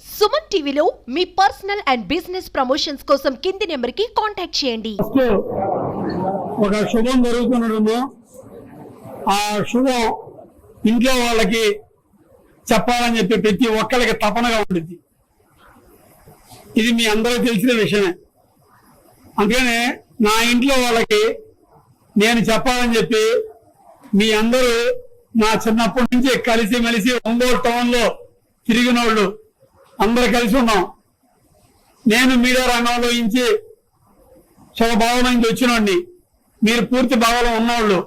సుమన్ టీవీలో మీ personal and business promotions కోసం కింది నెంబర్కి కాంటాక్ట్ చేయండి. ఒక శుభం జరుగుతుండడము, ఆ శుభం ఇంట్లో వాళ్ళకి చెప్పాలని చెప్పి ప్రతి ఒక్కరికి తపనగా ఉంటుంది. ఇది మీ అందరూ తెలిసిన విషయమే. అందుకనే నా ఇంట్లో వాళ్ళకి నేను చెప్పాలని చెప్పి మీ అందరూ నా చిన్నప్పటి నుంచి కలిసిమెలిసి ఒంగోలు టౌన్లో తిరిగిన వాళ్ళు అందరూ కలిసి ఉన్నాం. నేను మీడియా రంగంలో నుంచి స్వభావం నుంచి వచ్చినోడిని, మీరు పూర్తి భాగంలో ఉన్నవాళ్ళు.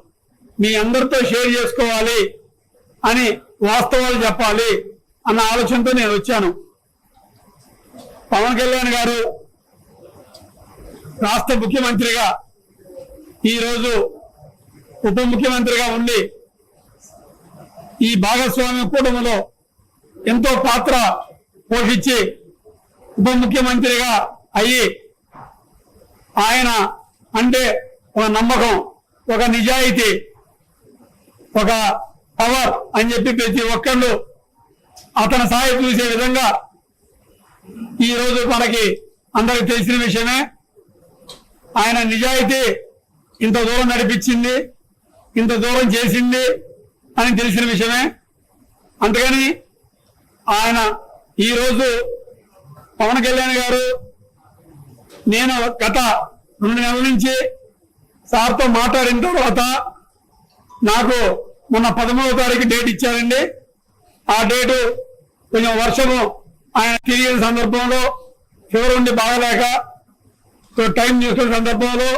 మీ అందరితో షేర్ చేసుకోవాలి అని, వాస్తవాలు చెప్పాలి అన్న ఆలోచనతో నేను వచ్చాను. పవన్ కళ్యాణ్ గారు రాష్ట్ర ముఖ్యమంత్రిగా, ఈరోజు ఉప ముఖ్యమంత్రిగా ఉండి ఈ భాగస్వామ్య కూటమిలో ఎంతో పాత్ర పోషించి ఉప ముఖ్యమంత్రిగా అయ్యి, ఆయన అంటే ఒక నమ్మకం, ఒక నిజాయితీ, ఒక పవర్ అని చెప్పి ప్రతి ఒక్కళ్ళు అతని సాయి చూసే విధంగా ఈరోజు మనకి అందరికి తెలిసిన విషయమే. ఆయన నిజాయితీ ఇంత దూరం నడిపించింది, ఇంత దూరం చేసింది అని తెలిసిన విషయమే. అందుకని ఆయన ఈరోజు పవన్ కళ్యాణ్ గారు, నేను గత 2 నెలల నుంచి సార్తో మాట్లాడిన తర్వాత నాకు మొన్న 13వ తారీఖు డేట్ ఇచ్చారండి. ఆ డేటు కొంచెం వర్షము ఆయన తిరిగిన సందర్భంలో, ఫీవర్ ఉండి బాగలేక టైం చూసుకునే సందర్భంలో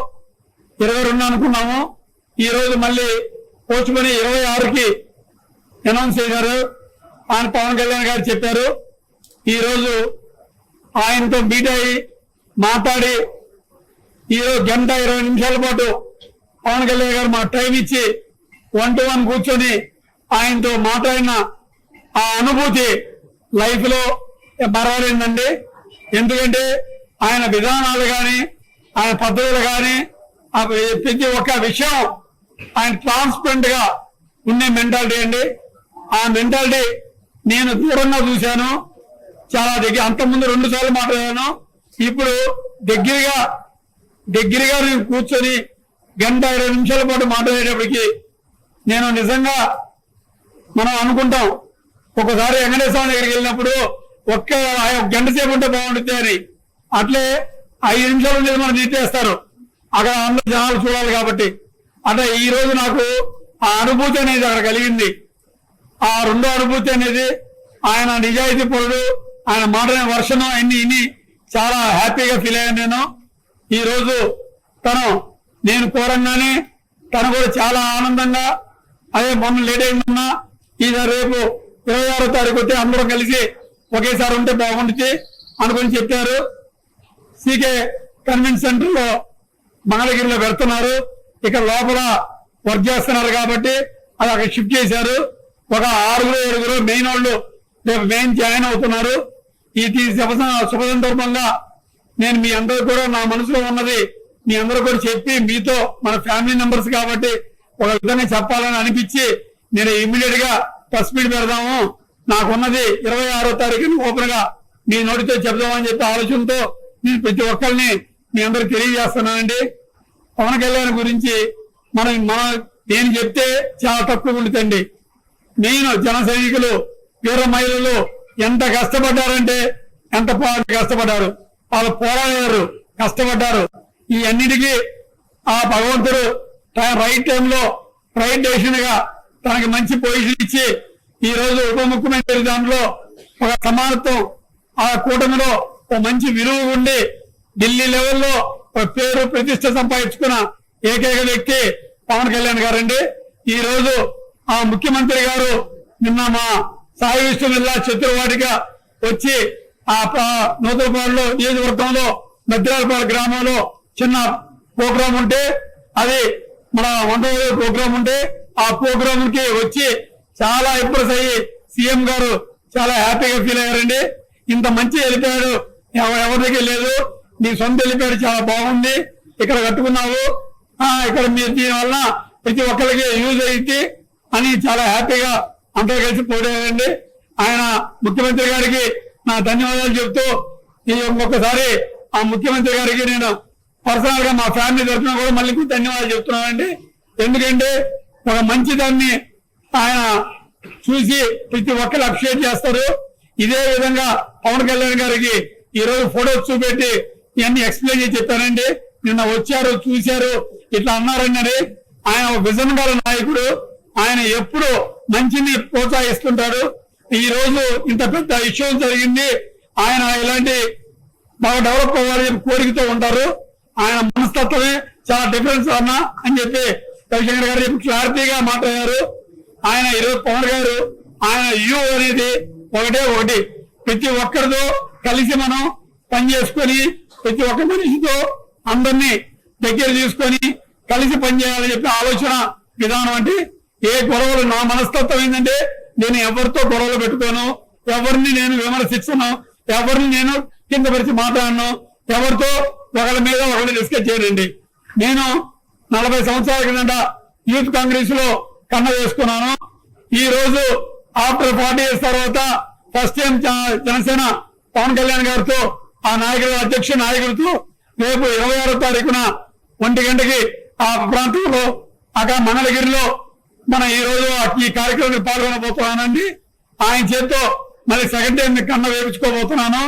22 అనుకున్నాము. ఈరోజు మళ్ళీ పోస్ట్ పోని 26కి అనౌన్స్ చేశారు. ఆయన పవన్ కళ్యాణ్ గారు చెప్పారు. ఈరోజు ఆయనతో మీట్ అయ్యి మాట్లాడి, ఈరోజు 1:20 నిమిషాల పాటు పవన్ కళ్యాణ్ గారు మా టైం ఇచ్చి 1-to-1 కూర్చొని ఆయనతో మాట్లాడిన ఆ అనుభూతి లైఫ్ లో మరవలేదండి. ఎందుకంటే ఆయన విధానాలు కానీ, ఆయన పద్ధతులు కానీ, ప్రతి ఒక్క విషయం ఆయన ట్రాన్స్పరెంట్ గా ఉండే మెంటాలిటీ అండి. ఆ మెంటాలిటీ నేను దూరంగా చూశాను. చాలా దగ్గర, అంతకుముందు 2 సార్లు మాట్లాడాను. ఇప్పుడు దగ్గరగా నేను కూర్చొని 1:20 నిమిషాల పాటు మాట్లాడేటప్పటికి నేను నిజంగా, మనం అనుకుంటాం ఒకసారి వెంకటేశ్వర దగ్గరికి వెళ్ళినప్పుడు ఒక్క గంట సేపు ఉంటే బాగుంటుంది అని, అట్లే 5 నిమిషాలు ఉండేది మనం తీసేస్తారు, అక్కడ అందరూ జనాలు చూడాలి కాబట్టి. అంటే ఈ రోజు నాకు ఆ అనుభూతి అనేది అక్కడ కలిగింది. ఆ రెండో అనుభూతి అనేది, ఆయన నిజాయితీ పరుడు, ఆయన మాట్లాడిన వర్షను అన్ని చాలా హ్యాపీగా ఫీల్ అయ్యాను నేను. ఈ రోజు నేను కోరంగానే తను కూడా చాలా ఆనందంగా, అదే మొన్న లేట్ అయిందన్నా, ఇది రేపు 26వ తారీఖు వస్తే అందరం కలిసి ఒకేసారి ఉంటే బాగుంటుంది అనుకుని చెప్పారు. సీకే కన్వెన్షన్ సెంటర్ లో మంగళగిరిలో పెడుతున్నారు. ఇక్కడ లోపల వర్క్ చేస్తున్నారు కాబట్టి అది అక్కడ షిఫ్ట్ చేశారు. ఒక 6-7 మెయిన్ వాళ్ళు రేపు మెయిన్ జాయిన్ అవుతున్నారు. ఈ శుభ సందర్భంగా నేను మీ అందరూ కూడా నా మనసులో ఉన్నది మీ అందరూ కూడా చెప్పి, మీతో మన ఫ్యామిలీ మెంబర్స్ కాబట్టి ఒక విధంగా చెప్పాలని అనిపించి నేను ఇమ్మీడియట్ గా ప్రెస్ మీట్ పెడదాము, నాకున్నది 26వ తారీఖుని ఓపెన్ గా మీ నోటితో చెప్దామని చెప్పి ఆలోచనతో నేను ప్రతి ఒక్కరిని మీ అందరికి తెలియజేస్తున్నానండి. పవన్ కళ్యాణ్ గురించి నేను చెప్తే చాలా తక్కువ ఉంటుందండి. మెయిన్ జన సైనికులు, వీర మహిళలు ఎంత కష్టపడ్డారంటే ఎంత కష్టపడ్డారు, వాళ్ళు పోరాడారు, కష్టపడ్డారు. ఈ అన్నిటికీ ఆ భగవంతుడు రైట్ టైంలో రైట్ డెసిషన్ గా తనకి మంచి పొజిషన్ ఇచ్చి ఈ రోజు ఉప ముఖ్యమంత్రి దాంట్లో ఒక సమానత్వం, ఆ కూటమిలో ఒక మంచి విలువ ఉండి ఢిల్లీ లెవెల్లో ఒక పేరు ప్రతిష్ట సంపాదించుకున్న ఏకైక వ్యక్తి పవన్ కళ్యాణ్ గారండి. ఈ రోజు ఆ ముఖ్యమంత్రి గారు నిన్న మా సాయి విశ్వమిల్లా చతుర్వాటిగా వచ్చి ఆ నూతలపాడులో నియోజకవర్గంలో మద్రాలపాడు గ్రామంలో చిన్న ప్రోగ్రాం ఉంటే, అది మన 100వ ప్రోగ్రాం ఉంటే ఆ ప్రోగ్రామ్ కి వచ్చి చాలా ఇంప్రెస్ అయ్యి సీఎం గారు చాలా హ్యాపీగా ఫీల్ అయ్యారండి. ఇంత మంచి వెళ్ళిపోయాడు ఎవరికి లేదు, నీ సొంత వెళ్ళిపోయాడు, చాలా బాగుంది, ఇక్కడ కట్టుకున్నావు, ఇక్కడ మీరు దీనివల్ల ప్రతి ఒక్కరికి యూజ్ అయ్యి అని చాలా హ్యాపీగా అందరూ కలిసి పోయారండి. ఆయన ముఖ్యమంత్రి గారికి నా ధన్యవాదాలు చెప్తూ ఈ ఒక్కసారి ఆ ముఖ్యమంత్రి గారికి నేను పర్సనల్ గా మా ఫ్యామిలీ తరఫున కూడా మళ్ళీ ధన్యవాదాలు చెప్తున్నానండి. ఎందుకంటే ఒక మంచి దాన్ని ఆయన చూసి ప్రతి ఒక్కరు అప్రిషియేట్ చేస్తారు. ఇదే విధంగా పవన్ కళ్యాణ్ గారికి ఈ రోజు ఫోటోస్ చూపెట్టి ఇవన్నీ ఎక్స్ప్లెయిన్ చేసి చెప్పానండి. నిన్న వచ్చారు, చూశారు, ఇట్లా అన్నారన్నది. ఆయన ఒక విజన్ గల నాయకుడు. ఆయన ఎప్పుడు మంచిని ప్రోత్సహిస్తుంటాడు. ఈ రోజు ఇంత పెద్ద ఇష్యూ జరిగింది. ఆయన ఇలాంటి బాగా డెవలప్ అవ్వాలని కోరికతో ఉంటారు. ఆయన మనస్తత్వమే చాలా డిఫరెన్స్ అన్నా అని చెప్పి రవిశంకర్ గారు చెప్పి క్లారిటీగా మాట్లాడారు. ఆయన ఈరోజు పవన్ గారు ఆయన యూ అనేది ఒకటి ప్రతి ఒక్కరితో కలిసి మనం పనిచేసుకొని ప్రతి ఒక్క మనిషితో అందరినీ దగ్గర తీసుకొని కలిసి పనిచేయాలని చెప్పి ఆలోచన విధానం. అంటే ఏ గొడవలు నా మనస్తత్వం ఏంటంటే నేను ఎవరితో గొడవలు పెట్టుకోను, ఎవరిని నేను విమర్శించను, ఎవరిని నేను కింద పరిచి మాట్లాడను, ఎవరితో ఒకళ్ళ మీద ఒకళ్ళు డిస్కస్ చేయనండి. నేను 40 సంవత్సరాల కింద యూత్ కాంగ్రెస్ లో కన్న వేసుకున్నాను. ఈ రోజు ఆఫ్టర్ 40 years తర్వాత ఫస్ట్ టైం జనసేన పవన్ కళ్యాణ్ గారితో ఆ నాయకుల అధ్యక్ష నాయకులతో రేపు 26వ తారీఖున 1 గంటకి ఆ ప్రాంతంలో అక్కడ మంగళగిరిలో మన ఈ రోజు ఈ కార్యక్రమానికి పాల్గొనబోతున్నానండి. ఆయన చేతితో మళ్ళీ సెకండ్ టైం కన్న వేయించుకోబోతున్నాను.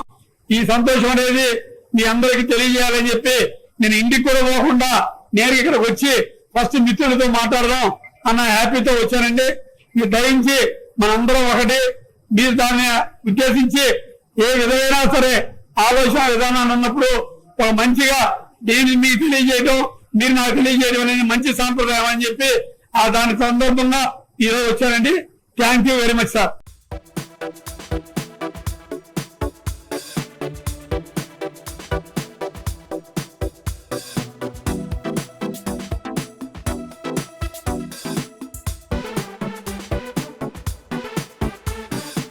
ఈ సంతోషం అనేది మీ అందరికీ తెలియజేయాలని చెప్పి నేను ఇంటికి కూడా పోకుండా నేరుగా ఇక్కడికి వచ్చి ఫస్ట్ మిత్రులతో మాట్లాడదాం అన్న హ్యాపీతో వచ్చానండి. మీరు దయించి మనందరం ఒకటి. మీరు దాన్ని ఉద్దేశించి ఏ విధమైనా సరే ఆలోచన విధానాన్ని ఉన్నప్పుడు ఒక మంచిగా దీన్ని మీకు తెలియజేయడం, మీరు నాకు తెలియజేయడం అనేది మంచి సాంప్రదాయం అని చెప్పి దాని సందర్భంగా ఈరోజు వచ్చానండి. Thank you very much sir.